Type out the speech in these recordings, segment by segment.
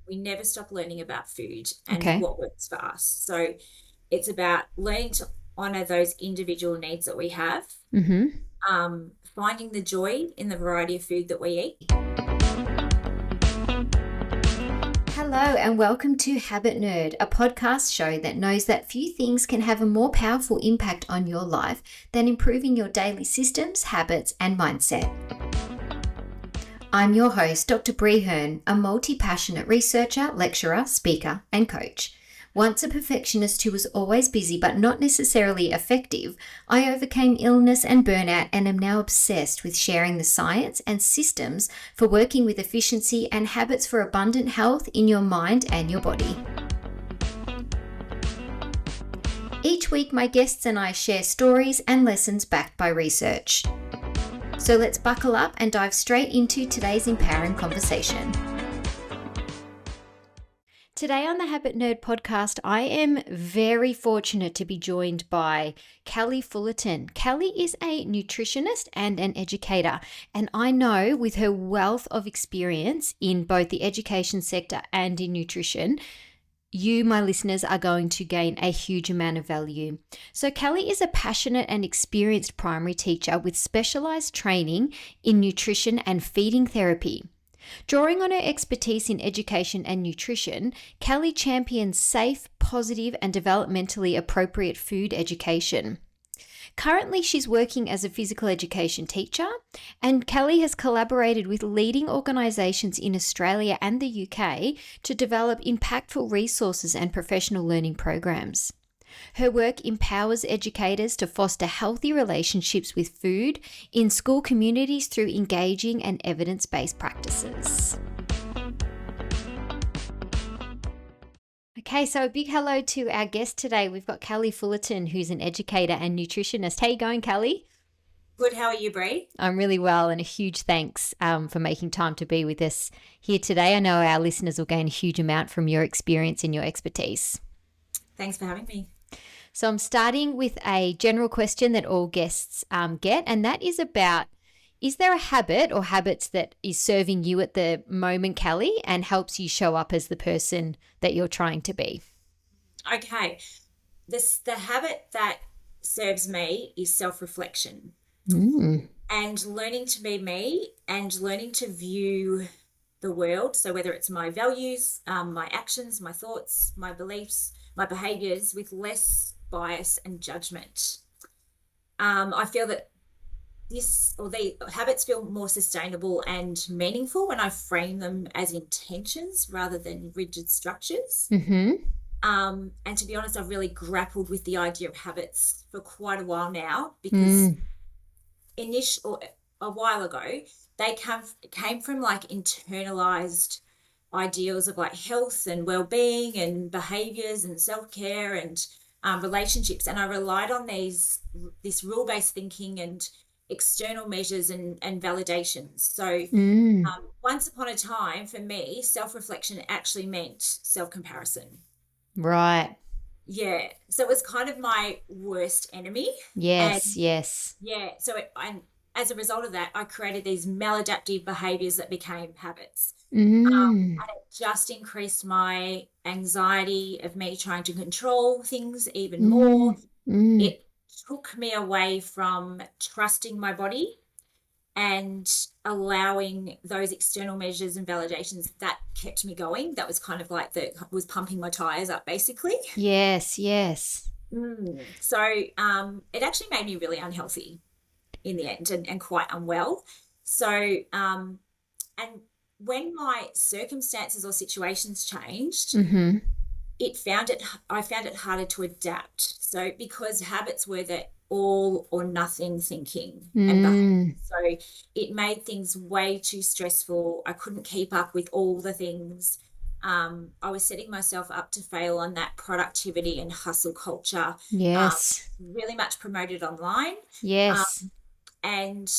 we never stop learning about food and Okay. what works for us. So it's about learning to honor those individual needs that we have, Mm-hmm. finding the joy in the variety of food that we eat. Hello, and welcome to Habit Nerd, a podcast show that knows that few things can have a more powerful impact on your life than improving your daily systems, habits, and mindset. I'm your host, Dr. Bree Hurn, a multi-passionate researcher, lecturer, speaker, and coach. Once a perfectionist who was always busy but not necessarily effective, I overcame illness and burnout and am now obsessed with sharing the science and systems for working with efficiency and habits for abundant health in your mind and your body. Each week, my guests and I share stories and lessons backed by research. So let's buckle up and dive straight into today's empowering conversation. Today on the Habit Nerd podcast, I am very fortunate to be joined by Kelly Fullerton. Kelly is a nutritionist and an educator, and I know with her wealth of experience in both the education sector and in nutrition, you, my listeners, are going to gain a huge amount of value. So Kelly is a passionate and experienced primary teacher with specialized training in nutrition and feeding therapy. Drawing on her expertise in education and nutrition, Kelly champions safe, positive, and developmentally appropriate food education. Currently, she's working as a physical education teacher, and Kelly has collaborated with leading organisations in Australia and the UK to develop impactful resources and professional learning programs. Her work empowers educators to foster healthy relationships with food in school communities through engaging and evidence-based practices. Okay, so a big hello to our guest today. We've got Kelly Fullerton, who's an educator and nutritionist. How you going, Kelly? Good. How are you, Bree? I'm really well, and a huge thanks for making time to be with us here today. I know our listeners will gain a huge amount from your experience and your expertise. Thanks for having me. So I'm starting with a general question that all guests get, and that is about, is there a habit or habits that is serving you at the moment, Kelly, and helps you show up as the person that you're trying to be? Okay. The habit that serves me is self-reflection Mm. and learning to be me and learning to view the world. So whether it's my values, my actions, my thoughts, my beliefs, my behaviors with less bias and judgment. I feel that the habits feel more sustainable and meaningful when I frame them as intentions rather than rigid structures. Mm-hmm. And to be honest, I've really grappled with the idea of habits for quite a while now because Mm. a while ago they came from like internalized ideals of like health and well-being and behaviors and self-care and relationships, and I relied on this rule-based thinking and external measures and validations. So Mm. once upon a time for me, self-reflection actually meant self-comparison. Right. Yeah, so it was kind of my worst enemy. And Yes, yes. yeah, and as a result of that, I created these maladaptive behaviors that became habits. Mm. And it just increased my anxiety of me trying to control things even more. Mm. Mm. It took me away from trusting my body and allowing those external measures and validations that kept me going. That was kind of like was pumping my tires up, basically. Yes, yes. So it actually made me really unhealthy in the end and quite unwell. So, and when my circumstances or situations changed, Mm-hmm. I found it harder to adapt. So because habits were that all or nothing thinking and behavior. Mm. So it made things way too stressful. I couldn't keep up with all the things. I was setting myself up to fail on that productivity and hustle culture, um, Yes. really much promoted online. Um, Yes. and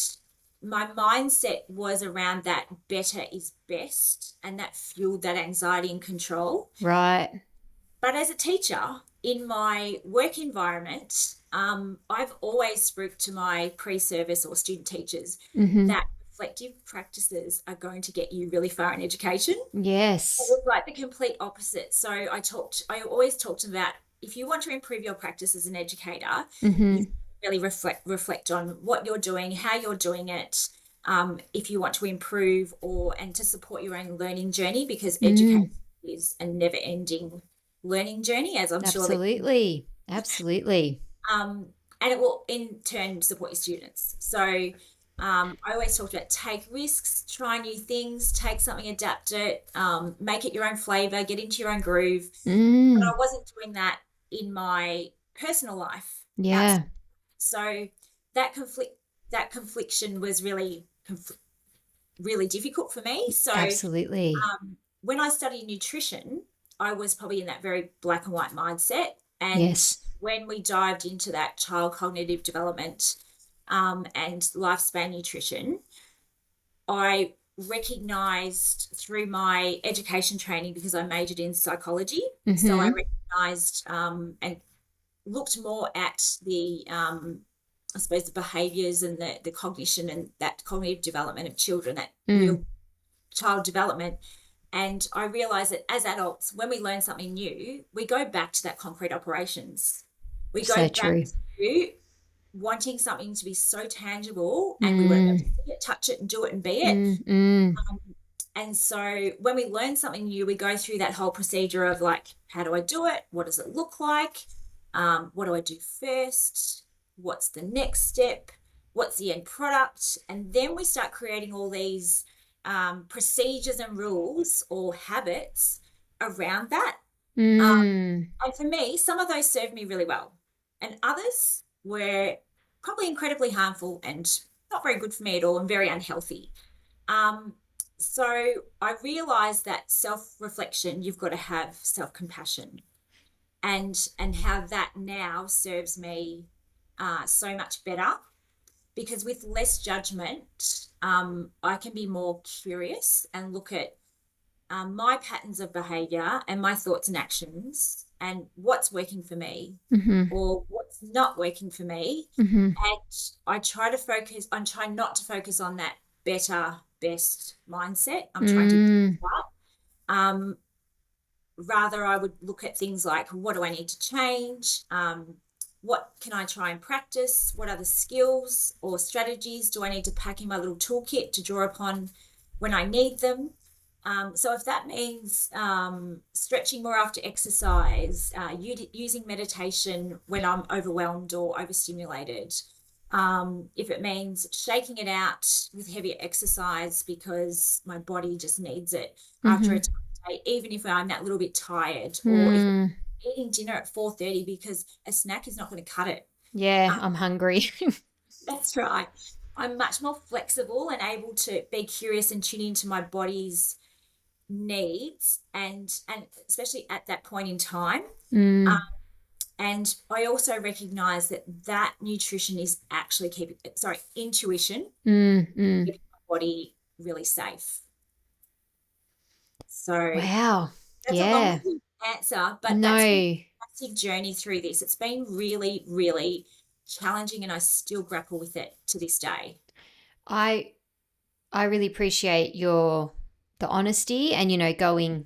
my mindset was around that better is best, and that fueled that anxiety and control. Right. But as a teacher in my work environment, I've always spoke to my pre-service or student teachers Mm-hmm. that reflective practices are going to get you really far in education. It Yes. was like the complete opposite. So I always talked about, if you want to improve your practice as an educator, you Mm-hmm. really reflect on what you're doing, how you're doing it, if you want to improve and to support your own learning journey, because education Mm, is a never ending learning journey, as I'm sure that, absolutely. Absolutely. um, and it will in turn support your students. So I always talked about take risks, try new things, take something, adapt it, make it your own flavor, get into your own groove. But I Mm, wasn't doing that in my personal life. Outside. yeah, So that confliction was really difficult for me. So absolutely. when I studied nutrition, I was probably in that very black and white mindset. And Yes. when we dived into that child cognitive development, and lifespan nutrition, I recognized through my education training, because I majored in psychology. So I Mm-hmm. recognized, and looked more at I suppose, the behaviors and the cognition and that cognitive development of children, that Mm, real child development. And I realized that as adults, when we learn something new, we go back to that concrete operations. We go so back true. to wanting something to be so tangible, and we want to be able Mm, to see it, touch it, and do it and be it. mm, mm, And so when we learn something new, we go through that whole procedure of like, how do I do it? What does it look like? What do I do first? What's the next step? What's the end product? And then we start creating all these procedures and rules or habits around that. Um, mm. and for me, some of those served me really well, and others were probably incredibly harmful and not very good for me at all, and very unhealthy. Um, so I realized that self-reflection, you've got to have self-compassion, and how that now serves me so much better, because with less judgment, I can be more curious and look at my patterns of behavior and my thoughts and actions, and what's working for me Mm-hmm. or what's not working for me. Mm-hmm. And I'm trying not to focus on that better, best mindset. I'm trying to Mm, um, rather, I would look at things like, what do I need to change? What can I try and practice? What other skills or strategies do I need to pack in my little toolkit to draw upon when I need them? So if that means stretching more after exercise, using meditation when I'm overwhelmed or overstimulated, if it means shaking it out with heavier exercise because my body just needs it after a mm-hmm. day, even if I'm that little bit tired, or if Mm. I'm eating dinner at 4:30 because a snack is not going to cut it. Yeah, Um, I'm hungry. that's right. I'm much more flexible and able to be curious and tune into my body's needs, and especially at that point in time. Um, Mm, and I also recognize that nutrition is actually intuition, mm, mm. keeping my body really safe. So Wow. that's a Yeah. long answer, but that's been No, a massive journey through this. It's been really, really challenging, and I still grapple with it to this day. I I really appreciate your the honesty and going,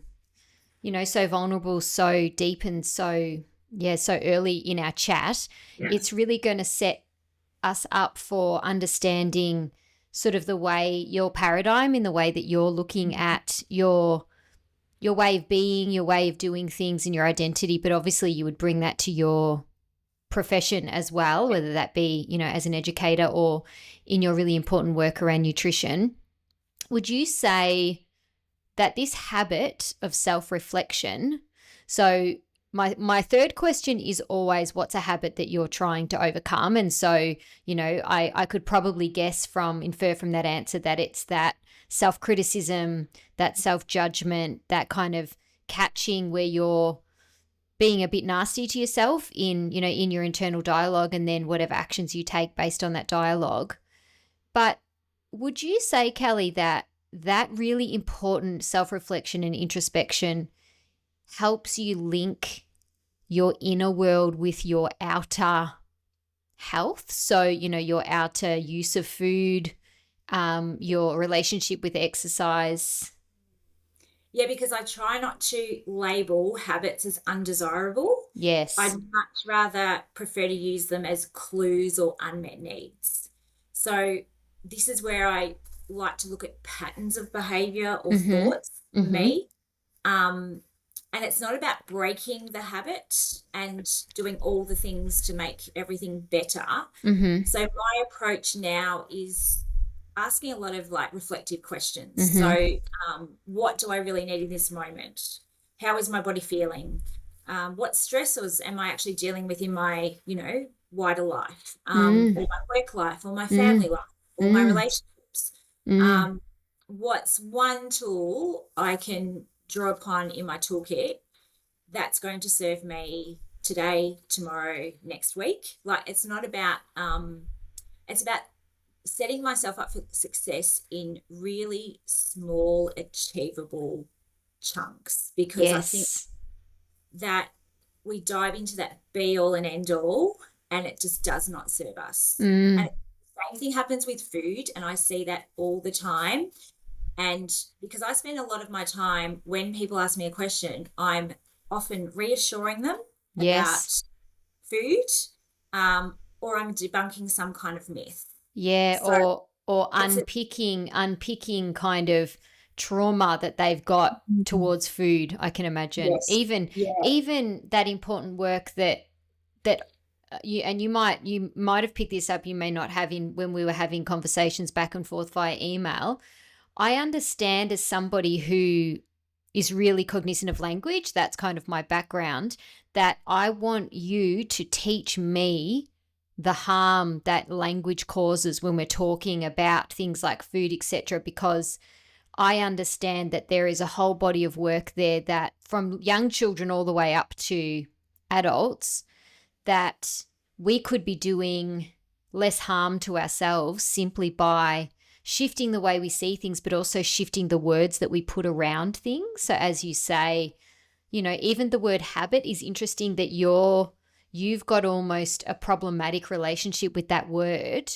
so vulnerable, so deep and so yeah, so early in our chat. Yeah. It's really going to set us up for understanding sort of the way your paradigm in the way that you're looking at your way of being, your way of doing things and your identity, but obviously you would bring that to your profession as well, whether that be, as an educator or in your really important work around nutrition. Would you say that this habit of self-reflection, so my third question is always, what's a habit that you're trying to overcome? And so, I could probably infer from that answer that it's that self-criticism, that self-judgment, that kind of catching where you're being a bit nasty to yourself in your internal dialogue, and then whatever actions you take based on that dialogue. But would you say, Kelly, that really important self-reflection and introspection helps you link your inner world with your outer health? So, your outer use of food, your relationship with exercise? Yeah, because I try not to label habits as undesirable. I'd Yes. much rather prefer to use them as clues or unmet needs. So this is where I like to look at patterns of behavior or Mm-hmm. thoughts for Mm-hmm. me. And it's not about breaking the habit and doing all the things to make everything better. Mm-hmm. So my approach now is asking a lot of like reflective questions. Mm-hmm. So, what do I really need in this moment? How is my body feeling? What stressors am I actually dealing with in my, wider life, Mm. or my work life, or my family Mm. life, or my Mm. relationships? Mm. Um, what's one tool I can draw upon in my toolkit that's going to serve me today, tomorrow, next week? Like, it's about setting myself up for success in really small, achievable chunks, because I think Yes. that we dive into that be all and end all, and it just does not serve us. And Mm. the same thing happens with food, and I see that all the time. And because I spend a lot of my time when people ask me a question, I'm often reassuring them Yes. about food, or I'm debunking some kind of myth. Yeah, So or it's a unpicking kind of trauma that they've got towards food, I can imagine. yes, Even yeah, even that important work that you might have picked this up, you may not have, in when we were having conversations back and forth via email. I understand, as somebody who is really cognizant of language, that's kind of my background, that I want you to teach me the harm that language causes when we're talking about things like food, etc., because I understand that there is a whole body of work there, that from young children all the way up to adults, that we could be doing less harm to ourselves simply by shifting the way we see things, but also shifting the words that we put around things. So, as you say, even the word habit is interesting, that you've got almost a problematic relationship with that word.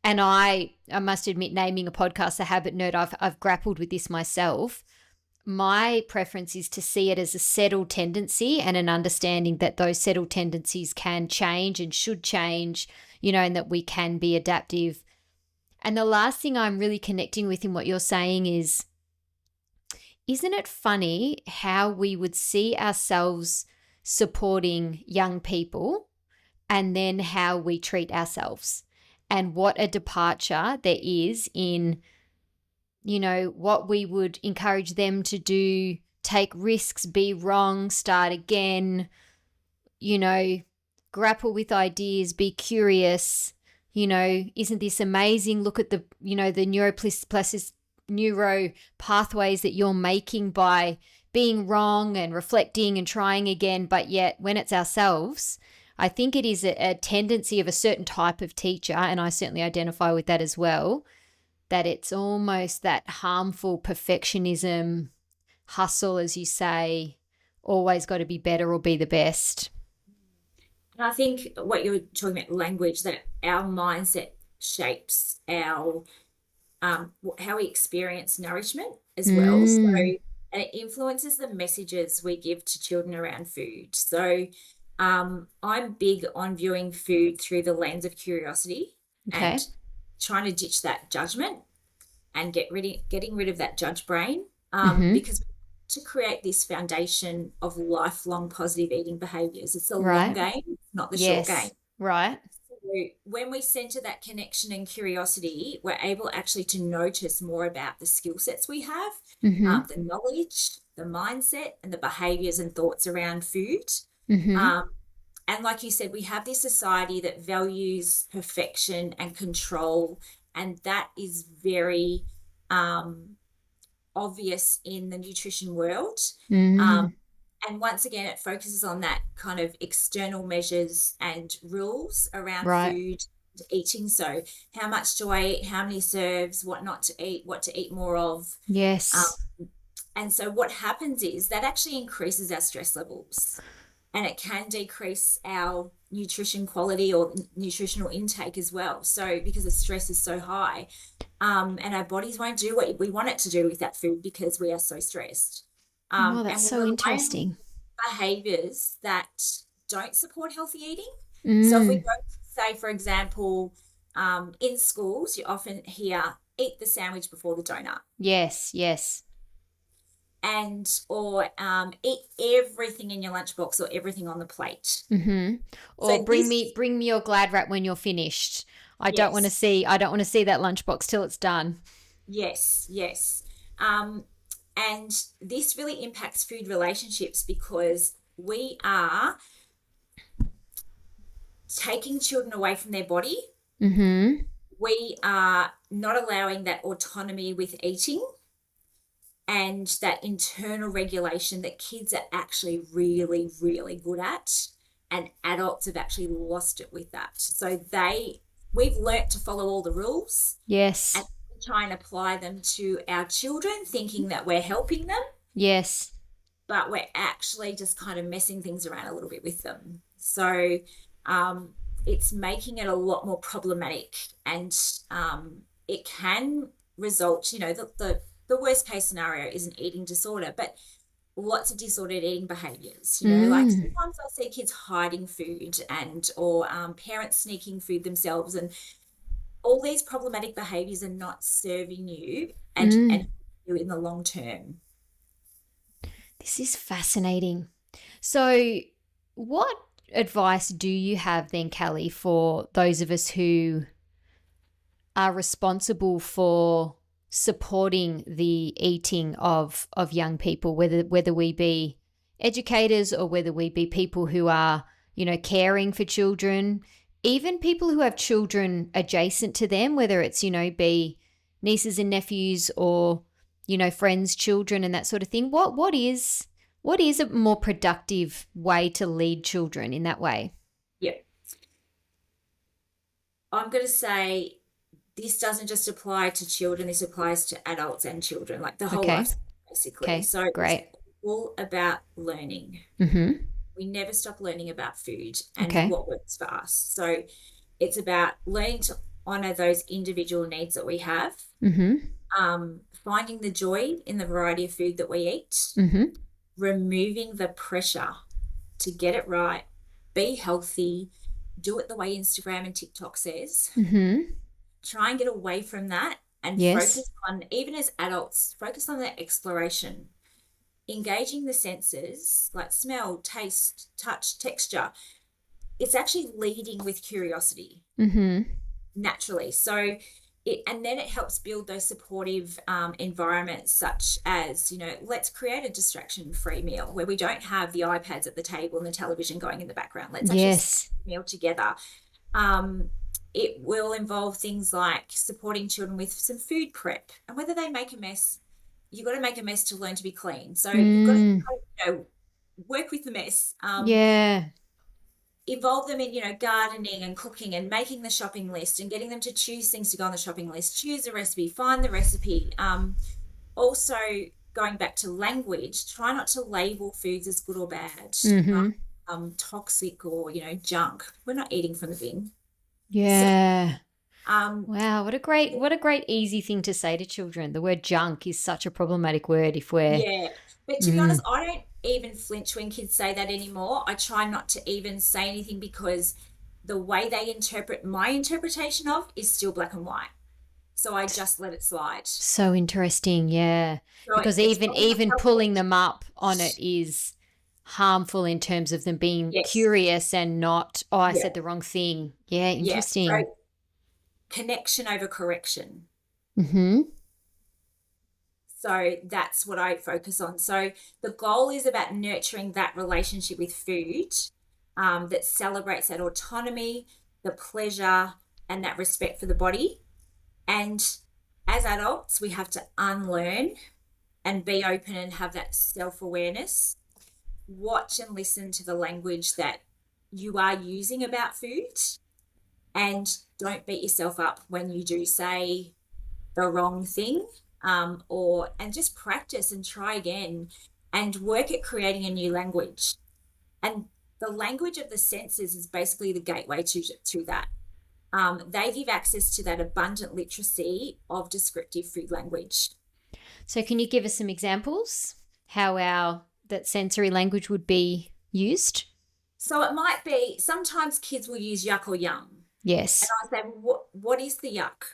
And I must admit, naming a podcast a habit nerd, I've grappled with this myself. My preference is to see it as a settled tendency, and an understanding that those settled tendencies can change and should change, and that we can be adaptive. And the last thing I'm really connecting with in what you're saying is, isn't it funny how we would see ourselves supporting young people, and then how we treat ourselves, and what a departure there is in, what we would encourage them to do: take risks, be wrong, start again, you know, grapple with ideas, be curious. Isn't this amazing? Look at the neuro pathways that you're making by being wrong and reflecting and trying again. But yet, when it's ourselves, I think it is a tendency of a certain type of teacher, and I certainly identify with that as well, that it's almost that harmful perfectionism, hustle, as you say, always got to be better or be the best. and I think what you're talking about, language, that our mindset shapes our how we experience nourishment as well. So, Mm. and it influences the messages we give to children around food. So, I'm big on viewing food through the lens of curiosity Okay. and trying to ditch that judgment and getting rid of that judge brain, Mm-hmm. because to create this foundation of lifelong positive eating behaviors, it's a long Right. game, not the short game. Yes. Right. So when we center that connection and curiosity, we're able actually to notice more about the skill sets we have, Mm-hmm. the knowledge, the mindset, and the behaviors and thoughts around food. Mm-hmm. Um, and like you said, we have this society that values perfection and control, and that is very um, obvious in the nutrition world. Um, Mm. and once again, it focuses on that kind of external measures and rules around Right. food eating. So, how much to eat, how many serves, what not to eat, what to eat more of. Um, Yes. and so, what happens is that actually increases our stress levels, and it can decrease our nutrition quality or nutritional intake as well. So, because the stress is so high. And our bodies won't do what we want it to do with that food because we are so stressed. Wow, And that's we so rely on interesting. behaviors that don't support healthy eating. So if we Mm, go to say, for example, in schools, you often hear eat the sandwich before the donut yes, yes. and or eat everything in your lunchbox or everything on the plate. Mm-hmm. Or So this, bring me your glad wrap when you're finished. yes, I don't want to see that lunchbox till it's done. yes, yes. Um, and this really impacts food relationships because we are taking children away from their body. Mm-hmm. We are not allowing that autonomy with eating and that internal regulation that kids are actually really, really good at. And adults have actually lost it with that. So we've learnt to follow all the rules and Yes. try and apply them to our children, thinking that we're helping them, Yes. but we're actually just kind of messing things around a little bit with them. So um, it's making it a lot more problematic, and it can result. The worst case scenario is an eating disorder, but lots of disordered eating behaviors. Like Mm, sometimes I see kids hiding food and or parents sneaking food themselves, and all these problematic behaviors are not serving you and mm. you in the long term. This is fascinating. So, what advice do you have then, Kelly, for those of us who are responsible for supporting the eating of young people, whether we be educators or whether we be people who are, caring for children, even people who have children adjacent to them, whether it's, be nieces and nephews or, friends, children and that sort of thing. What is a more productive way to lead children in that way? Yeah. I'm going to say this doesn't just apply to children, this applies to adults and children, like the whole Okay. life, basically. Okay. So it's Great. all about learning. Mhm. We never stop learning about food and Okay. what works for us. So it's about learning to honor those individual needs that we have, Mhm. finding the joy in the variety of food that we eat, Mhm. removing the pressure to get it right, be healthy, do it the way Instagram and TikTok says. Mhm. Try and get away from that and Yes. focus on, even as adults, focus on the exploration, engaging the senses like smell, taste, touch, texture. It's actually leading with curiosity Mhm. naturally. And then it helps build those supportive environments, such as, let's create a distraction free meal where we don't have the iPads at the table and the television going in the background. Let's actually Yes. meal together. Um, it will involve things like supporting children with some food prep, and whether they make a mess, you've got to make a mess to learn to be clean. So you've got to, Mm. work with the mess. Yeah. Involve them in, gardening and cooking and making the shopping list and getting them to choose things to go on the shopping list, choose a recipe, find the recipe. Also, going back to language, try not to label foods as good or bad, Mhm. toxic or, junk. We're not eating from the bin. So, Yeah. um, Wow, what a great easy thing to say to children. The word junk is such a problematic word if we're yeah. But to be honest, mm, I don't even flinch when kids say that anymore. I try not to even say anything because the way they interpret my interpretation of is still black and white. So I just let it slide. so interesting. Yeah. So Because it's probably not even helpful. pulling them up on it is harmful in terms of them being Yes. curious and not, oh, I Yeah. said the wrong thing. Yeah, Yeah. interesting. So connection over correction. Mhm. So that's what I focus on. So the goal is about nurturing that relationship with food that celebrates that autonomy, the pleasure, and that respect for the body. And as adults, we have to unlearn and be open and have that self awareness. Watch and listen to the language that you are using about food, and don't beat yourself up when you do say the wrong thing, or and just practice and try again and work at creating a new language. And the language of the senses is basically the gateway to that. They give access to that abundant literacy of descriptive food language. So can you give us some examples how that sensory language would be used? So it might be sometimes kids will use yuck or yum. And Yes. I say, what is the yuck?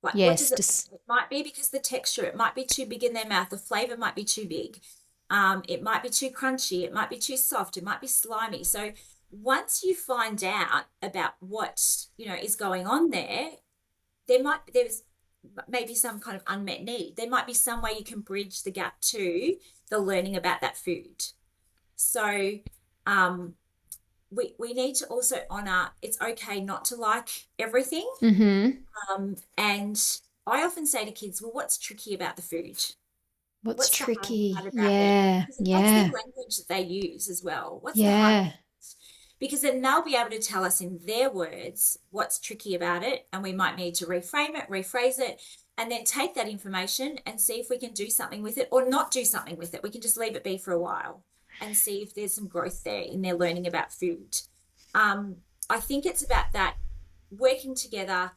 Like, what Yes. does it mean? It might be because the texture, it might be too big in their mouth. The flavor might be too big. It might be too crunchy. It might be too soft. It might be slimy. So once you find out about what, is going on there's maybe some kind of unmet need. There might be some way you can bridge the gap to the learning about that food. So um, we need to also honor it's okay not to like everything. Mm-hmm. And I often say to kids, well, what's tricky about the food? What's What's the hard tricky? part about it? Yeah. Because that's their Yeah. language that they use as well. What's the hard Yeah. part? Because then they'll be able to tell us in their words what's tricky about it. And we might need to reframe it, rephrase it, and then take that information and see if we can do something with it or not do something with it. We can just leave it be for a while and see if there's some growth there in their learning about food. I think it's about that working together,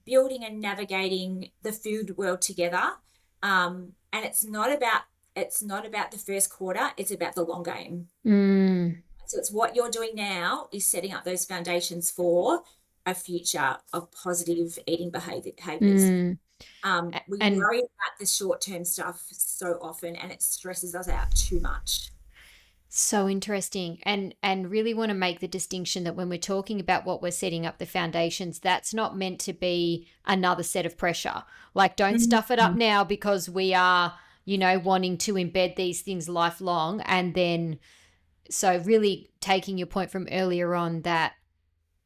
building and navigating the food world together. And it's not about the first quarter, it's about the long game. Mm. So it's what you're doing now is setting up those foundations for a future of positive eating behaviors. Mm. We And worry about the short-term stuff so often and it stresses us out too much. so interesting. And really want to make the distinction that when we're talking about what we're setting up the foundations, that's not meant to be another set of pressure. Like, don't stuff it up Mhm. now because we are, wanting to embed these things lifelong. And then, so really taking your point from earlier on that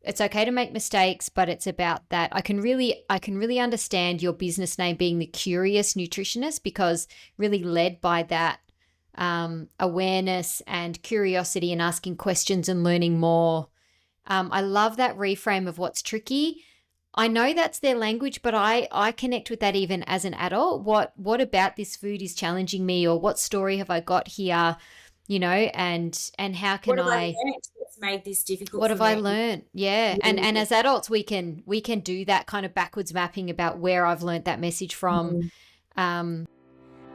it's okay to make mistakes, but it's about that. I can really understand your business name being the Curious Nutritionist, because really led by that awareness and curiosity and asking questions and learning more. I love that reframe of what's tricky. I know that's their language, but I connect with that even as an adult. What about this food is challenging me, or what story have I got here, and how What can have I I learned that's made this difficult what for have I me? learned? Yeah. And as adults we can do that kind of backwards mapping about where I've learned that message from. Mm. Um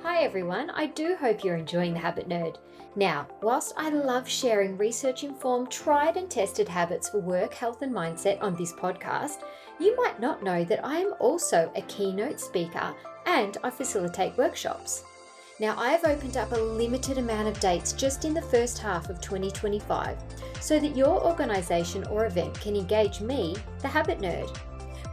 Hi everyone, I do hope you're enjoying The Habit Nerd. Now, whilst I love sharing research informed, tried and tested habits for work, health, and mindset on this podcast, you might not know that I am also a keynote speaker and I facilitate workshops. Now, I have opened up a limited amount of dates just in the first half of 2025 so that your organisation or event can engage me, the Habit Nerd.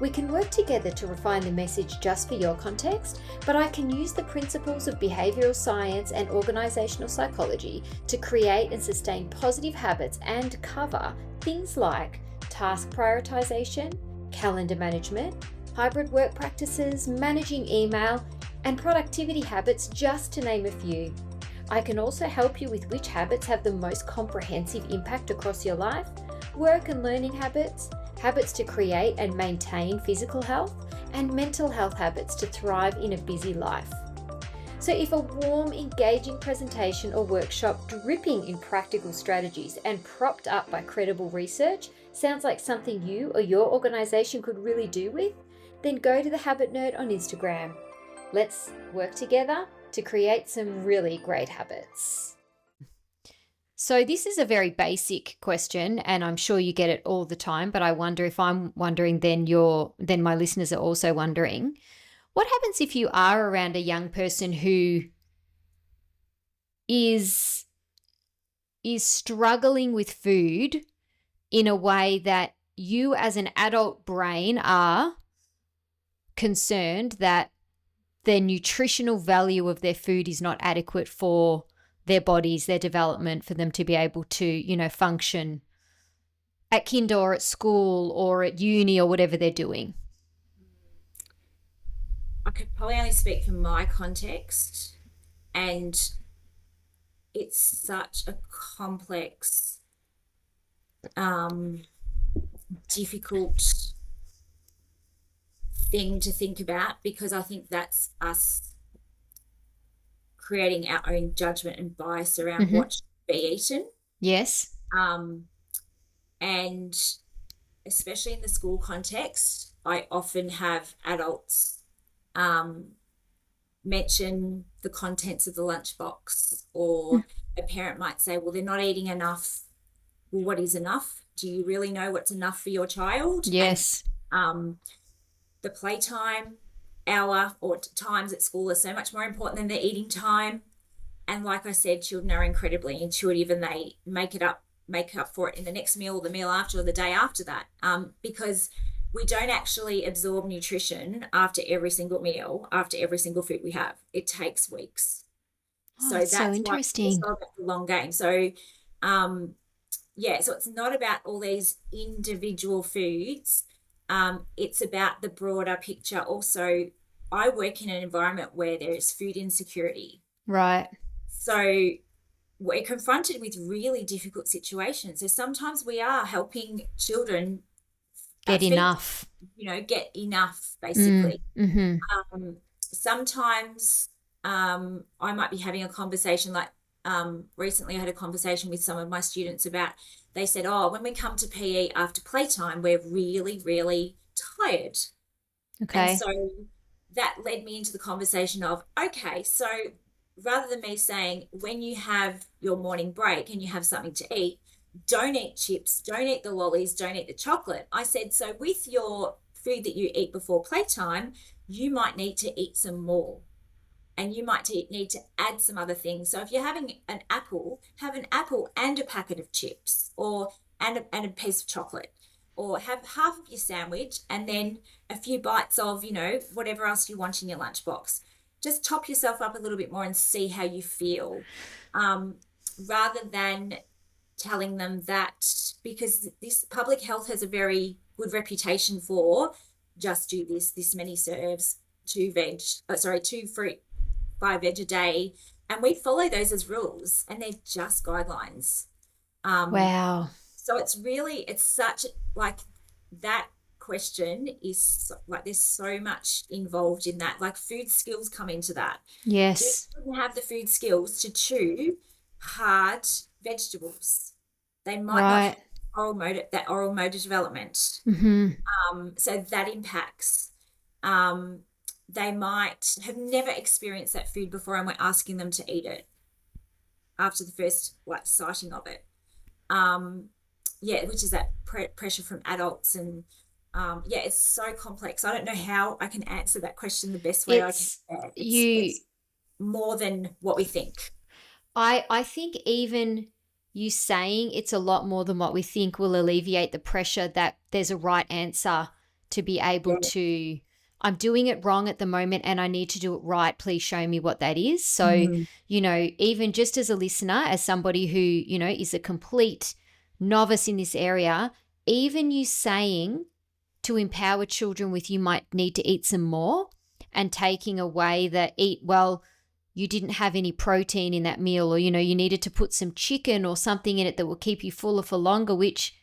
We can work together to refine the message just for your context, but I can use the principles of behavioural science and organisational psychology to create and sustain positive habits and cover things like task prioritisation, calendar management, hybrid work practices, managing email, and productivity habits, just to name a few. I can also help you with which habits have the most comprehensive impact across your life, work and learning habits, habits to create and maintain physical health, and mental health habits to thrive in a busy life. So if a warm, engaging presentation or workshop dripping in practical strategies and propped up by credible research sounds like something you or your organisation could really do with, then go to The Habit Nerd on Instagram. Let's work together to create some really great habits. So this is a very basic question, and I'm sure you get it all the time, but I wonder if I'm wondering, then my listeners are also wondering. What happens if you are around a young person who is struggling with food in a way that you as an adult brain are concerned that the nutritional value of their food is not adequate for their bodies, their development, for them to be able to, function at kinder or at school or at uni or whatever they're doing? I could probably only speak from my context, and it's such a complex, difficult thing to think about, because I think that's us creating our own judgment and bias around Mm-hmm. what should be eaten. Yes. Um, and especially in the school context, I often have adults um, mention the contents of the lunchbox, or a parent might say, well, they're not eating enough. Well, what is enough? Do you really know what's enough for your child? And Yes. um, the playtime hour or times at school are so much more important than their eating time. And like I said, children are incredibly intuitive, and they make up for it in the next meal, or the meal after, or the day after that. Because we don't actually absorb nutrition after every single meal, after every single food we have. It takes weeks. Oh, So it's so that's why it's interesting. not about the long game. So yeah, so it's not about all these individual foods. It's about the broader picture. Also, I work in an environment where there is food insecurity. Right. So we're confronted with really difficult situations. So sometimes we are helping children Get feed, enough. get enough, Mm, basically. mm-hmm. Sometimes I might be having a conversation like recently I had a conversation with some of my students about, they said, oh, when we come to PE after playtime, we're really, really tired. And Okay. so that led me into the conversation of, okay, so rather than me saying, when you have your morning break and you have something to eat, don't eat chips, don't eat the lollies, don't eat the chocolate. I said, so with your food that you eat before playtime, you might need to eat some more, and you might need to add some other things. So if you're having an apple, have an apple and a packet of chips, or and a piece of chocolate, or have half of your sandwich and then a few bites of, whatever else you want in your lunchbox. Just top yourself up a little bit more and see how you feel, um, rather than telling them that, because this public health has a very good reputation for just do this many serves, two fruit, 5 veg a day, and we follow those as rules, and they're just guidelines. Um, Wow. so it's such like that question is like there's so much involved in that. Like food skills come into that. Do Yes. you have the food skills to chew hard vegetables? They might not have Right. oral motor development. Mm-hmm. So that impacts. Um, they might have never experienced that food before, and we're asking them to eat it after the first like sighting of it. Um, yeah, which is that pressure from adults, and yeah, it's so complex. I don't know how I can answer that question the best way I can. It's It's you. it's more than what we think. I think even you saying it's a lot more than what we think will alleviate the pressure that there's a right answer to be able Yeah. to. I'm doing it wrong at the moment and I need to do it right. Please show me what that is. So, Mhm. even just as a listener, as somebody who, is a complete novice in this area, even you saying to empower children with you might need to eat some more, and taking away the eat, well, you didn't have any protein in that meal, or you needed to put some chicken or something in it that will keep you fuller for longer, which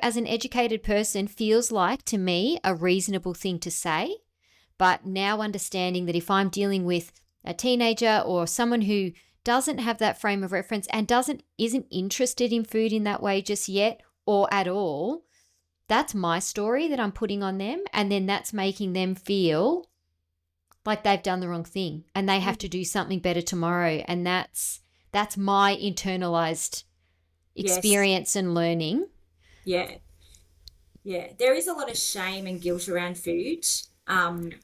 as an educated person feels like to me a reasonable thing to say. But now understanding that if I'm dealing with a teenager or someone who doesn't have that frame of reference and isn't interested in food in that way just yet or at all, that's my story that I'm putting on them, and then that's making them feel like they've done the wrong thing and they have to do something better tomorrow. And that's my internalized Yes. experience and learning. Yeah. Yeah. There is a lot of shame and guilt around food. And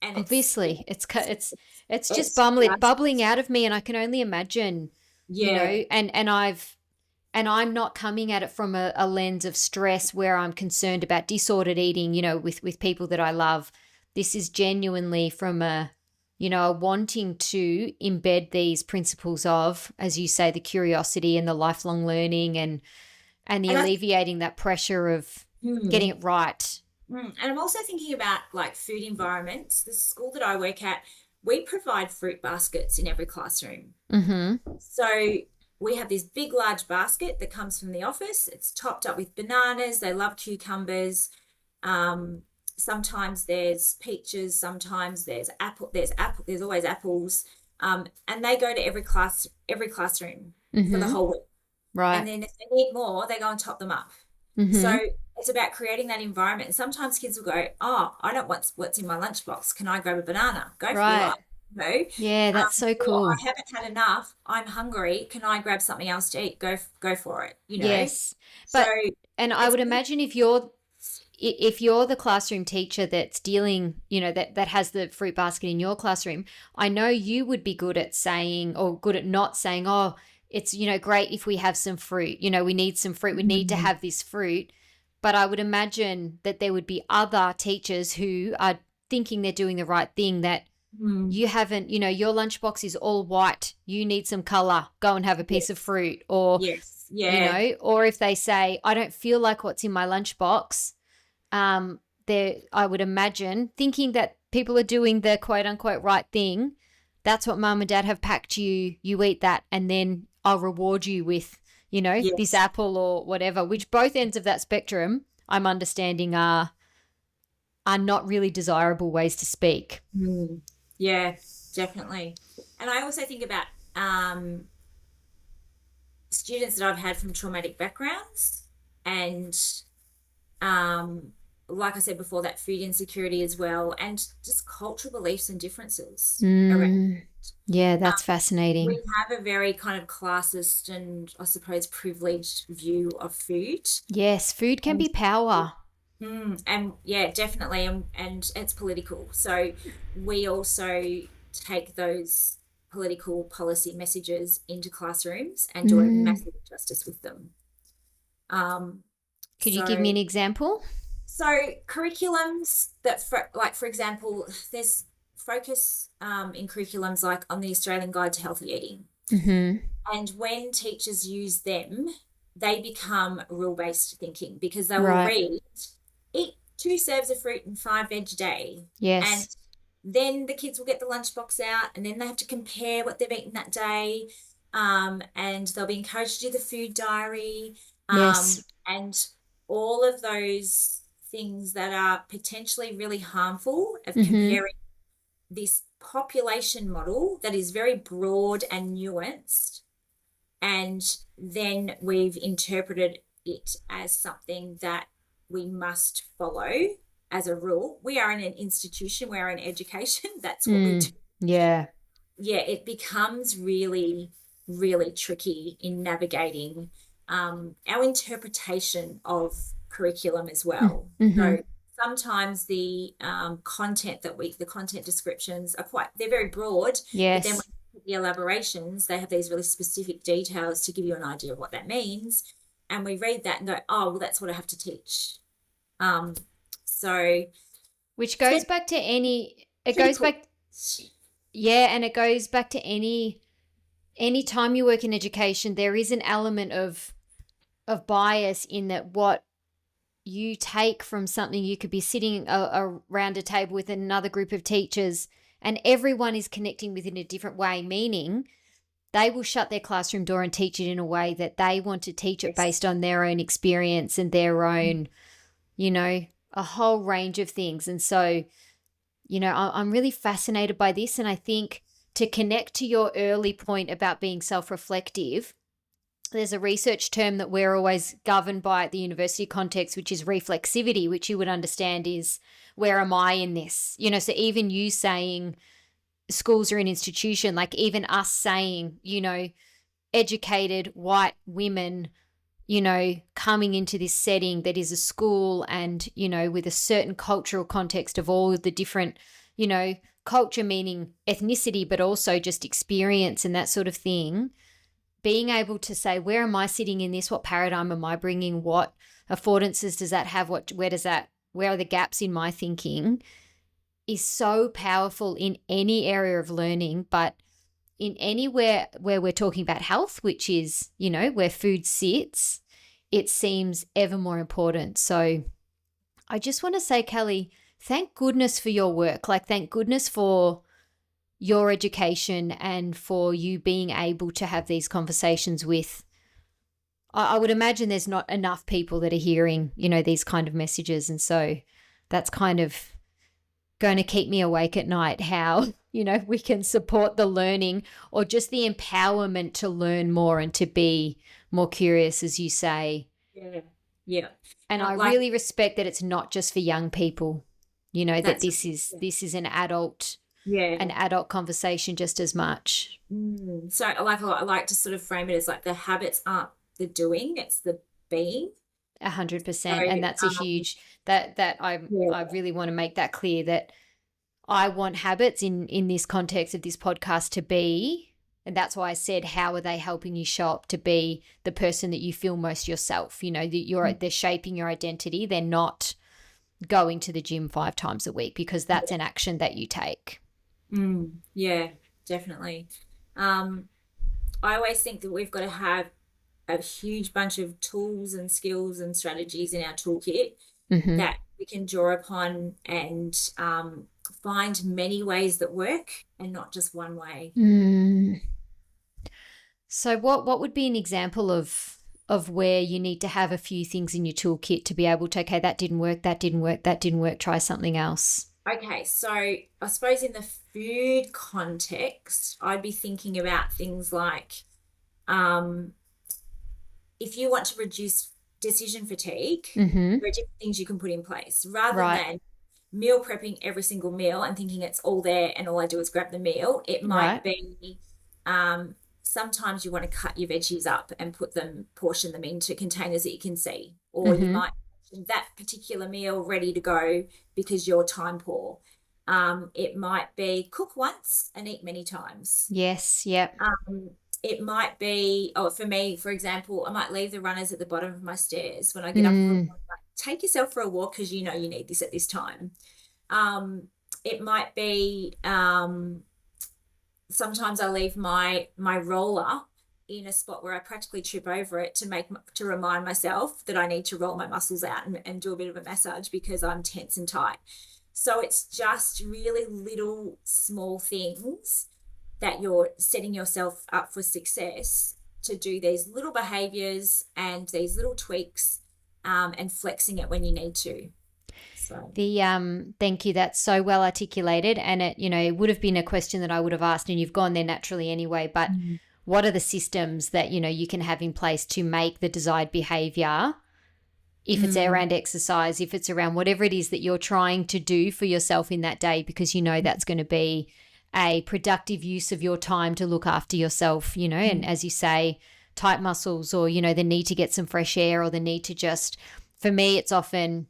Obviously, it's just it's bubbling just, out of me, and I can only imagine, yeah. and I'm not coming at it from a lens of stress where I'm concerned about disordered eating, with people that I love. This is genuinely from a wanting to embed these principles of, as you say, the curiosity and the lifelong learning, and the And alleviating that pressure of getting hmm. it right. And I'm also thinking about like food environments. The school that I work at, we provide fruit baskets in every classroom. Mm-hmm. So we have this big, large basket that comes from the office. It's topped up with bananas. They love cucumbers. Um, Sometimes there's peaches. Sometimes there's apple. There's apple. There's always apples. And they go to every classroom for the Mm-hmm. whole week. And Right. then if they need more, they go and top them up. So Mm-hmm. it's about creating that environment. And sometimes kids will go, "Oh, I don't want what's in my lunchbox. Can I grab a banana? Go for your Right. life." No. Yeah, that's so Or cool. I haven't had enough. I'm hungry. Can I grab something else to eat? Go for it. Yes. So But and I it's would imagine if you're the classroom teacher that's dealing, that has the fruit basket in your classroom, I know you would be good at saying, or good at not saying, oh, it's, great if we have some fruit. We need some fruit. We need to Mm, have this fruit. But I would imagine that there would be other teachers who are thinking they're doing the right thing, that mm, you haven't, your lunchbox is all white. You need some color. Go and have a piece of yes, fruit. Or, yes, yeah. or if they say, I don't feel like what's in my lunchbox, there, I would imagine, thinking that people are doing the quote unquote right thing. That's what mum and dad have packed you. You eat that, and then I'll reward you with, this Yes. apple or whatever. Which both ends of that spectrum, I'm understanding, are not really desirable ways to speak. Mm, yeah, definitely. And I also think about um, students that I've had from traumatic backgrounds, and um, like I said before, that food insecurity as well, and just cultural beliefs and differences around. Mm, yeah, Um, that's we fascinating. have a very kind of classist and I suppose privileged view of food. Yes, food can And be power. and yeah, definitely, and it's political. So we also take those political policy messages into classrooms and do a Mm. massive justice with them. Um, Could you so give me an example? so curriculums that, for example, there's focus in curriculums like on the Australian Guide to Healthy Eating, Mm-hmm. and when teachers use them, they become rule-based thinking because they will Right. read, eat 2 serves of fruit and 5 veg a day. And Yes. then the kids will get the lunchbox out and then they have to compare what they've eaten that day. And they'll be encouraged to do the food diary. Yes. And all of those things that are potentially really harmful of Mm-hmm. comparing this population model that is very broad and nuanced, and then we've interpreted it as something that we must follow as a rule. We are in an institution, we're in education, that's what we do. Mm. Yeah. Yeah, it becomes really, really tricky in navigating our interpretation of curriculum as well. Mm-hmm. So sometimes the content descriptions are they're very broad, but then when Yes. you put the elaborations, they have these really specific details to give you an idea of what that means. And we read that and go, oh, well, that's what I have to teach. Um, so Which it's goes been back to it goes critical. back, yeah, and it goes back to any time you work in education, there is an element of bias in that what you take from something. You could be sitting around a table with another group of teachers, and everyone is connecting with it in a different way, meaning they will shut their classroom door and teach it in a way that they want to teach it Yes. based on their own experience and their own, you know, a whole range of things. And so, I'm really fascinated by this. And I think, to connect to your early point about being self reflective, there's a research term that we're always governed by at the university context, which is reflexivity, which you would understand is, where am I in this? So even you saying schools are an institution, like even us saying, educated white women, coming into this setting that is a school, and, with a certain cultural context of all of the different, culture meaning ethnicity, but also just experience and that sort of thing. Being able to say, where am I sitting in this? What paradigm am I bringing? What affordances does that have? Where are the gaps in my thinking? Is so powerful in any area of learning, but in anywhere where we're talking about health, which is, where food sits, it seems ever more important. So I just want to say, Kelly, thank goodness for your work. Like, thank goodness for your education and for you being able to have these conversations with. I would imagine there's not enough people that are hearing, these kind of messages. And so that's kind of going to keep me awake at night, how, we can support the learning, or just the empowerment to learn more and to be more curious, as you say. Yeah. Yeah. And I Like really respect that it's not just for young people, that that's this is yeah. an adult conversation just as much. So I like to sort of frame it as like the habits aren't the doing, it's the being. So 100%. And that's a huge that I yeah. really want to make that clear, that I want habits in this context of this podcast to be, and that's why I said, how are they helping you show up to be the person that you feel most yourself? That they're shaping your identity. They're not going to the gym 5 times a week, because that's an action that you take. Yeah, definitely. Um, I always think that we've got to have a huge bunch of tools and skills and strategies in our toolkit Mm-hmm. that we can draw upon and find many ways that work and not just one way. Mm. So what would be an example of where you need to have a few things in your toolkit to be able to, okay, that didn't work, that didn't work, that didn't work, try something else? Okay, so I suppose in the food context, I'd be thinking about things like um, if you want to reduce decision fatigue, Mm-hmm. there are different things you can put in place rather Right, than meal prepping every single meal and thinking it's all there and all I do is grab the meal. It might right. be sometimes you want to cut your veggies up and portion them into containers that you can see, or you Mm-hmm. might that particular meal ready to go because you're time poor. It might be cook once and eat many times. Yes, yep. Um, it might be, oh, for me, for example, I might leave the runners at the bottom of my stairs when I get up in the Mm, morning. Like, take yourself for a walk because you know you need this at this time. Um, it might be sometimes I leave my roller in a spot where I practically trip over it to remind myself that I need to roll my muscles out and do a bit of a massage because I'm tense and tight. So it's just really little small things that you're setting yourself up for success to do these little behaviors and these little tweaks and flexing it when you need to. So, thank you. That's so well articulated, and it would have been a question that I would have asked, and you've gone there naturally anyway. But mm, what are the systems that you can have in place to make the desired behavior? If it's mm, around exercise, if it's around whatever it is that you're trying to do for yourself in that day, because that's going to be a productive use of your time to look after yourself, and mm, as you say, tight muscles, or, the need to get some fresh air, or the need to just, for me, it's often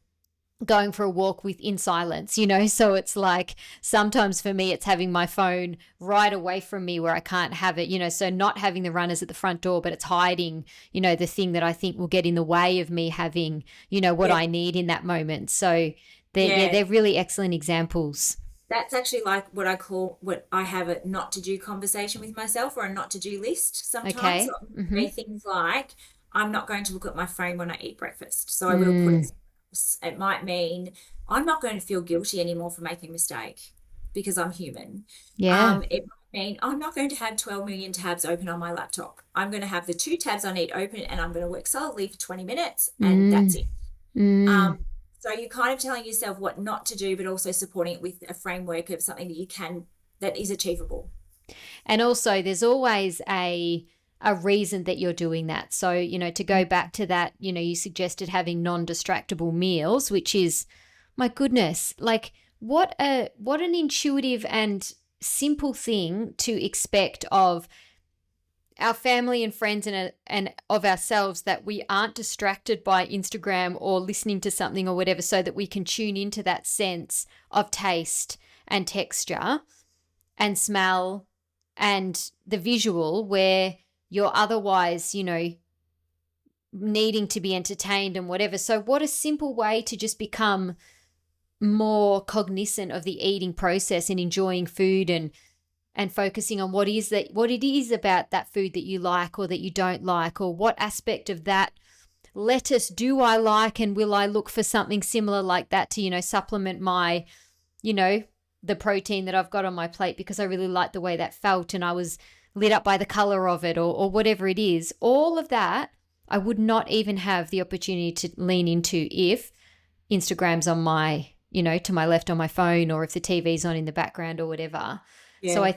going for a walk in silence, so it's like sometimes for me it's having my phone right away from me where I can't have it, so not having the runners at the front door, but it's hiding, the thing that I think will get in the way of me having, what yeah, I need in that moment. So yeah. they're really excellent examples. That's actually like what I have a not to do conversation with myself or a not to do list sometimes. So Okay. it Mm-hmm. might be things like I'm not going to look at my phone when I eat breakfast. So I will put it. Mm, It might mean I'm not going to feel guilty anymore for making a mistake because I'm human. yeah. It might mean I'm not going to have 12 million tabs open on my laptop. I'm going to have the two tabs I need open and I'm going to work solidly for 20 minutes and that's Mm, it. mm. Um, so you're kind of telling yourself what not to do, but also supporting it with a framework of something that is achievable. And also, there's always a reason that you're doing that. So, to go back to that, you suggested having non-distractible meals, which is, my goodness, like what an intuitive and simple thing to expect of our family and friends, and of ourselves, that we aren't distracted by Instagram or listening to something or whatever, so that we can tune into that sense of taste and texture and smell and the visual, where you're otherwise, needing to be entertained and whatever. So what a simple way to just become more cognizant of the eating process and enjoying food, and focusing on what it is about that food that you like or that you don't like, or what aspect of that lettuce do I like, and will I look for something similar like that to, supplement my, you know, the protein that I've got on my plate, because I really liked the way that felt and I was lit up by the color of it, or whatever it is. All of that I would not even have the opportunity to lean into if Instagram's on my, to my left on my phone, or if the TV's on in the background or whatever. So Yeah.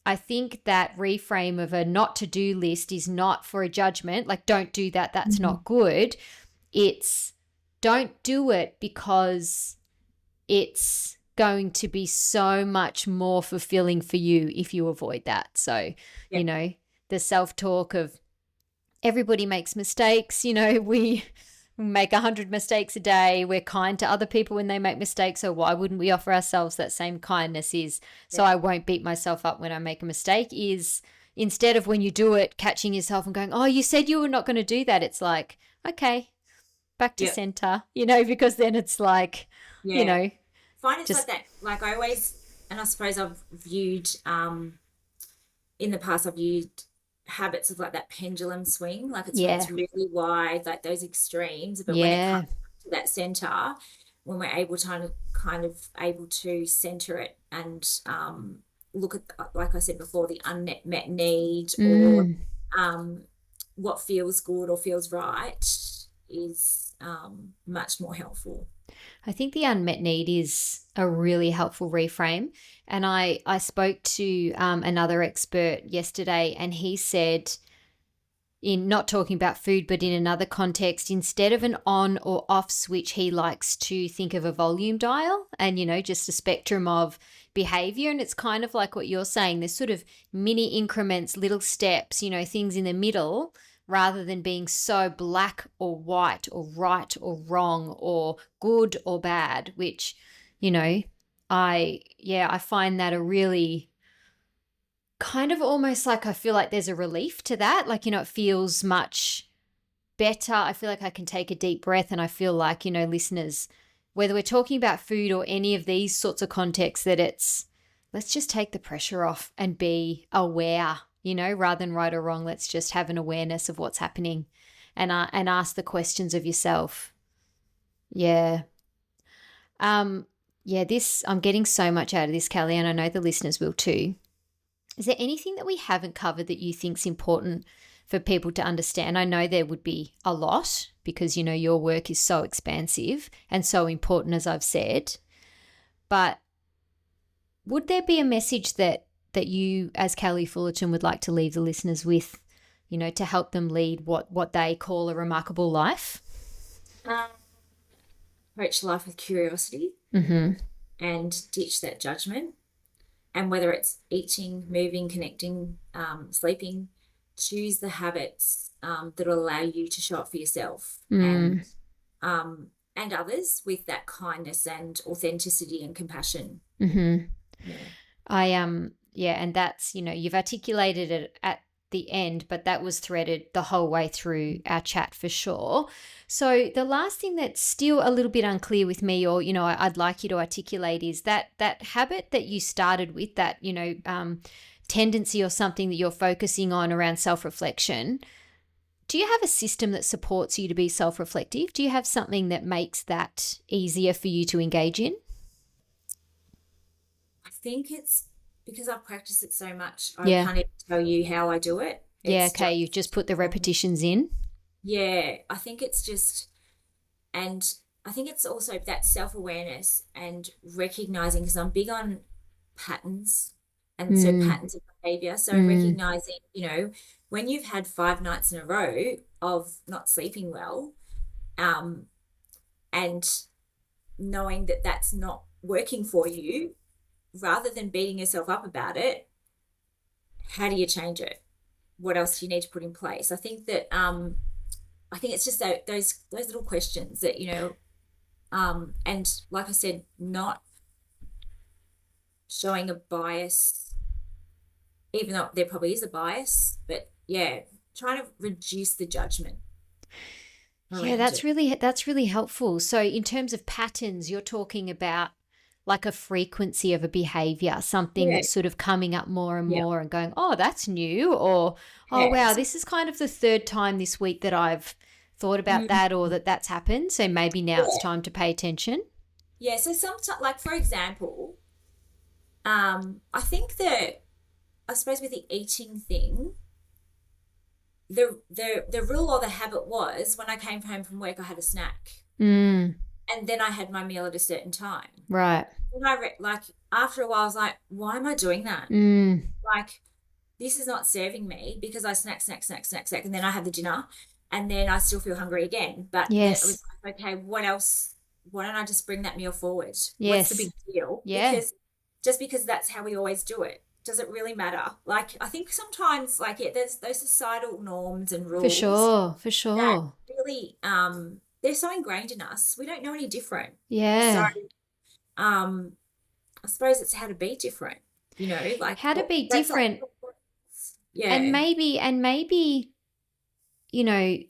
I think that reframe of a not to do list is not for a judgment, like don't do that, that's Mhm. not good. It's don't do it because it's going to be so much more fulfilling for you if you avoid that. So, Yeah. The self-talk of everybody makes mistakes, we make 100 mistakes a day. We're kind to other people when they make mistakes. So why wouldn't we offer ourselves that same kindness? So I won't beat myself up when I make a mistake, is instead of when you do it, catching yourself and going, oh, you said you were not going to do that. It's like, okay, back to Yeah. center, because then it's like, Yeah. Find it's like just, that. Like I always, and I suppose I've viewed, in the past, I've used habits of like that pendulum swing. Like it's when yeah, it's really wide, like those extremes, but when it yeah. comes to that center, when we're able to kind of able to center it and look at, like I said before, the unmet need, or Mm. um, what feels good or feels right, is much more helpful. I think the unmet need is a really helpful reframe. And I spoke to another expert yesterday, and he said, in not talking about food, but in another context, instead of an on or off switch, he likes to think of a volume dial and, just a spectrum of behavior. And it's kind of like what you're saying, there's sort of mini increments, little steps, things in the middle, rather than being so black or white or right or wrong or good or bad, which, I find that a really kind of almost like, I feel like there's a relief to that. Like, it feels much better. I feel like I can take a deep breath, and I feel like, listeners, whether we're talking about food or any of these sorts of contexts, that it's, let's just take the pressure off and be aware, rather than right or wrong. Let's just have an awareness of what's happening, and ask the questions of yourself. Yeah. Yeah, I'm getting so much out of this, Kelly, and I know the listeners will too. Is there anything that we haven't covered that you think's important for people to understand? I know there would be a lot, because, your work is so expansive and so important, as I've said. But would there be a message that you, as Kelly Fullerton, would like to leave the listeners with, to help them lead what they call a remarkable life? Um, Approach life with curiosity Mm-hmm. and ditch that judgment. And whether it's eating, moving, connecting, sleeping, choose the habits that will allow you to show up for yourself Mm. and others with that kindness and authenticity and compassion. Mm-hmm. Yeah. Yeah, and that's, you've articulated it at the end, but that was threaded the whole way through our chat for sure. So the last thing that's still a little bit unclear with me, or, I'd like you to articulate, is that habit that you started with, that, tendency or something that you're focusing on around self-reflection. Do you have a system that supports you to be self-reflective? Do you have something that makes that easier for you to engage in? I think it's because I've practiced it so much, I Yeah. can't even tell you how I do it. Yeah, It's okay, you just just, put the repetitions in. yeah, I think it's just, and I think it's also that self-awareness and recognizing, because I'm big on patterns, and so Mm, patterns of behavior. So mm, recognizing, when you've had 5 nights in a row of not sleeping well, um, and knowing that that's not working for you, rather than beating yourself up about it, how do you change it? What else do you need to put in place? I think it's just those little questions that, and like I said, not showing a bias, even though there probably is a bias, but yeah, trying to reduce the judgment Yeah, around it. that's really helpful. So in terms of patterns, you're talking about like a frequency of a behavior, something Yeah, that's sort of coming up more and yeah, more and going, "Oh, that's new," or "Oh, yeah. wow, this is kind of the third time this week that I've thought about Mm, that or that's happened, so maybe now it's yeah, time to pay attention." yeah. So sometimes, like for example, I think that, I suppose with the eating thing, the rule or the habit was, when I came home from work, I had a snack, Mm, and then I had my meal at a certain time. right. And like after a while, I was like, why am I doing that? Mm, Like, this is not serving me, because I snack, snack, snack, snack, snack, and then I have the dinner, and then I still feel hungry again. But then it Yes. was like, okay, what else? Why don't I just bring that meal forward? What's the Yes. big deal? Yeah. Because just because that's how we always do it, does it really matter? Like, I think sometimes, like, there's those societal norms and For rules sure. For that sure. really, they're so ingrained in us. We don't know any different. So, Yeah. um, I suppose it's how to be different, like How to what be that's like, different, and yeah. maybe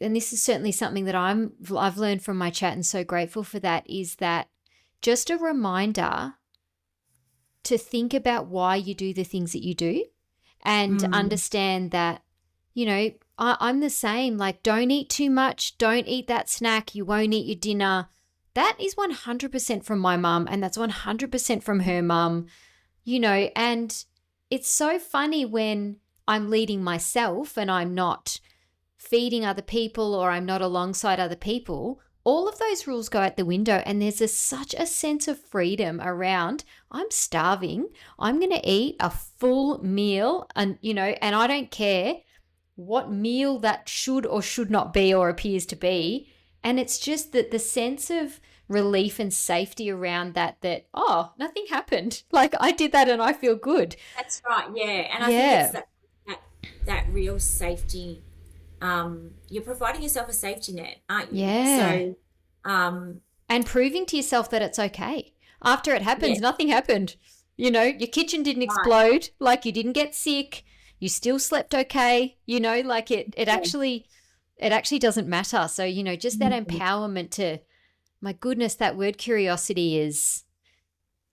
and this is certainly something that I've learned from my chat, and so grateful for that, is that just a reminder to think about why you do the things that you do, and Mm, understand that, I'm the same. Like, don't eat too much. Don't eat that snack. You won't eat your dinner. That is 100% from my mum, and that's 100% from her mum, and it's so funny when I'm leading myself and I'm not feeding other people, or I'm not alongside other people. All of those rules go out the window, and there's such a sense of freedom around, I'm starving, I'm going to eat a full meal, and I don't care what meal that should or should not be or appears to be. And it's just that the sense of relief and safety around that, oh, nothing happened. Like, I did that and I feel good. that's right, yeah. And I think it's Yeah. that real safety. You're providing yourself a safety net, aren't you? Yeah. So, And proving to yourself that it's okay. After it yeah, happens, nothing happened. Your kitchen didn't right. explode, like, you didn't get sick, you still slept okay, like Yeah. it actually doesn't matter. So, just that Mhm. empowerment to, my goodness, that word curiosity is,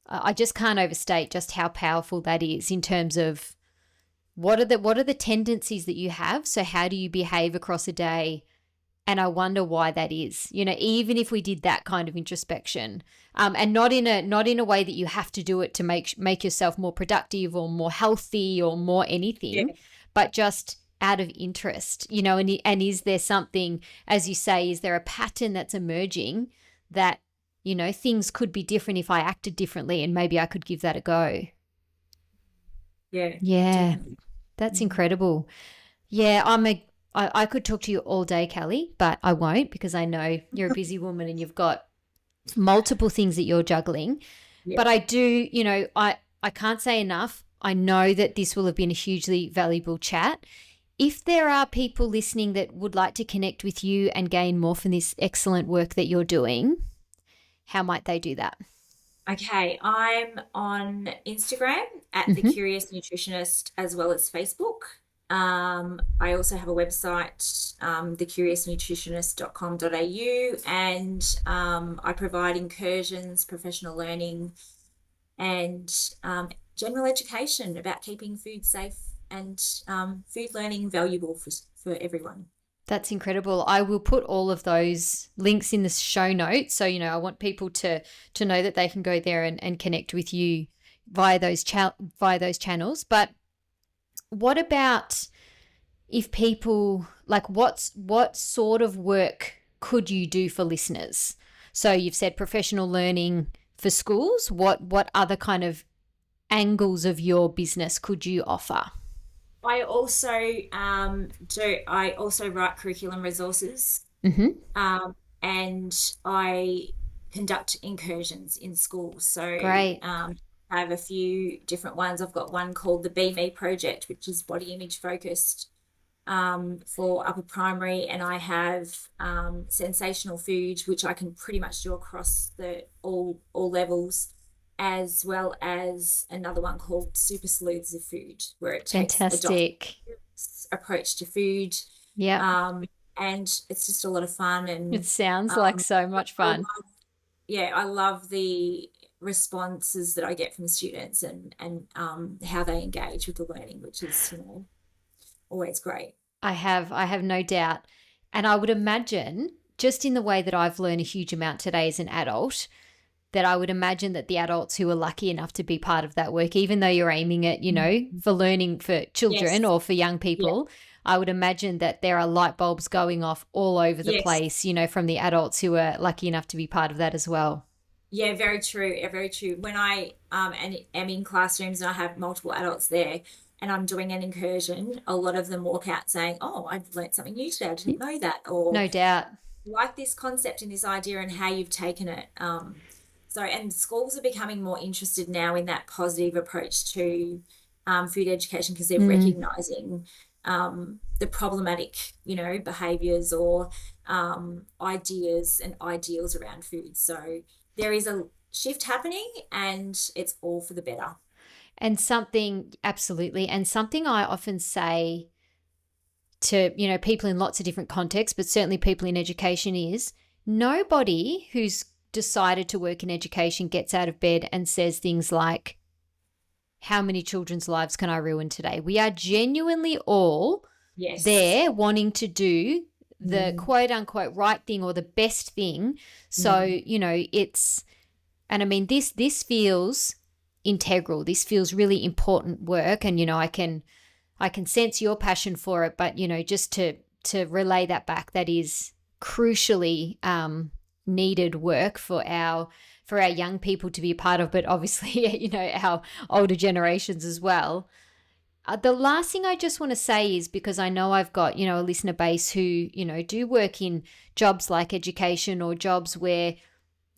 I just can't overstate just how powerful that is in terms of what are the tendencies that you have. So how do you behave across a day? And I wonder why that is. Even if we did that kind of introspection, and not in a way that you have to do it to make yourself more productive or more healthy or more Yeah. anything, but just out of interest, and is there something, as you say, is there a pattern that's emerging that, things could be different if I acted differently, and maybe I could give that a go. Yeah, Yeah, definitely. that's Mhm. incredible. Yeah, I could talk to you all day, Kelly, but I won't, because I know you're a busy woman and you've got multiple things that you're juggling. Yeah. But I do, I can't say enough. I know that this will have been a hugely valuable chat. If there are people listening that would like to connect with you and gain more from this excellent work that you're doing, how might they do that? Okay, I'm on Instagram at The Hmm. Curious Nutritionist, as well as Facebook. I also have a website, thecuriousnutritionist.com.au, and I provide incursions, professional learning, and general education about keeping food safe and food learning valuable for everyone. That's incredible. I will put all of those links in the show notes. So, I want people to know that they can go there and connect with you via those channels. But what about, if people, like, what sort of work could you do for listeners? So you've said professional learning for schools. What other kind of angles of your business could you offer? I also I also write curriculum resources, Mm-hmm. um, and I conduct incursions in schools. So Great. I have a few different ones. I've got one called the Be Me Project, which is body image focused, for upper primary, and I have sensational food, which I can pretty much do across the all levels, as well as another one called Super Sleuths of Food, where it takes a Fantastic. approach to food. Yeah. Um, and it's just a lot of fun. It And sounds like um, so much I fun. love, yeah, I love the responses that I get from students, and how they engage with the learning, which is, always great. I have no doubt. And I would imagine, just in the way that I've learned a huge amount today as an adult, that I would imagine that the adults who are lucky enough to be part of that work, even though you're aiming at, for learning for children Yes. or for young Yeah. people, I would imagine that there are light bulbs going off all over the Yes. place, from the adults who are lucky enough to be part of that as well. Yeah, very true. Very true. When I am in classrooms and I have multiple adults there, and I'm doing an incursion, a lot of them walk out saying, oh, I've learned something new today. I didn't know that. Or No doubt. like this concept and this idea and how you've taken it. And schools are becoming more interested now in that positive approach to food education because they're recognizing the problematic, behaviors or ideas and ideals around food. So there is a shift happening and it's all for the better. And something, absolutely. And something I often say to, people in lots of different contexts, but certainly people in education is nobody who's decided to work in education gets out of bed and says things like, how many children's lives can I ruin today? We are genuinely all there wanting to do the quote unquote right thing or the best thing. So, it's, and I mean, this feels integral. This feels really important work. And, I can sense your passion for it, but, just to relay that back, that is crucially needed work for our young people to be a part of, but obviously, our older generations as well. The last thing I just want to say is, because I know I've got, a listener base who, do work in jobs like education or jobs where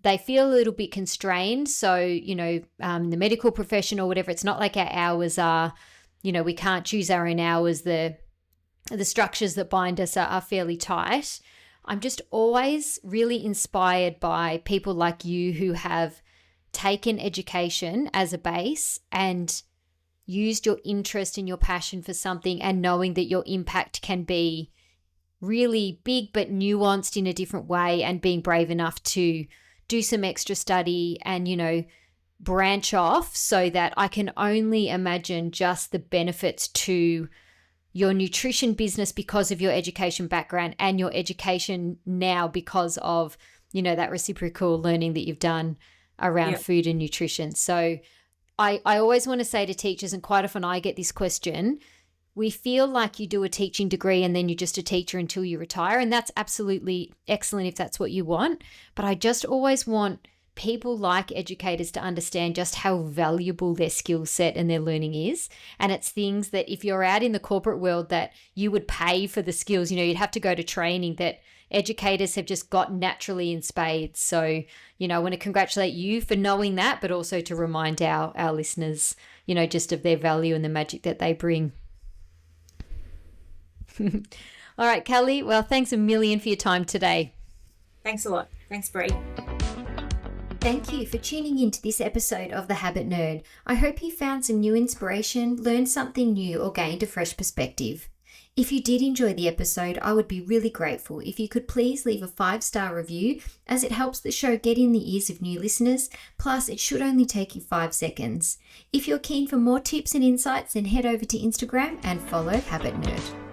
they feel a little bit constrained. So, the medical profession or whatever, it's not like our hours are, we can't choose our own hours. The structures that bind us are fairly tight. I'm just always really inspired by people like you who have taken education as a base and used your interest and your passion for something, and knowing that your impact can be really big but nuanced in a different way, and being brave enough to do some extra study and, branch off, so that I can only imagine just the benefits to your nutrition business because of your education background, and your education now because of, that reciprocal learning that you've done around food and nutrition. So I always want to say to teachers, and quite often I get this question, we feel like you do a teaching degree and then you're just a teacher until you retire. And that's absolutely excellent if that's what you want. But I just always want people like educators to understand just how valuable their skill set and their learning is. And it's things that if you're out in the corporate world that you would pay for the skills, you'd have to go to training, that educators have just got naturally in spades. So, I want to congratulate you for knowing that, but also to remind our listeners, just of their value and the magic that they bring. All right, Kelly. Well, thanks a million for your time today. Thanks a lot. Thanks, Bree. Thank you for tuning into this episode of The Habit Nerd. I hope you found some new inspiration, learned something new, or gained a fresh perspective. If you did enjoy the episode, I would be really grateful if you could please leave a 5-star review, as it helps the show get in the ears of new listeners, plus it should only take you 5 seconds. If you're keen for more tips and insights, then head over to Instagram and follow Habit Nerd.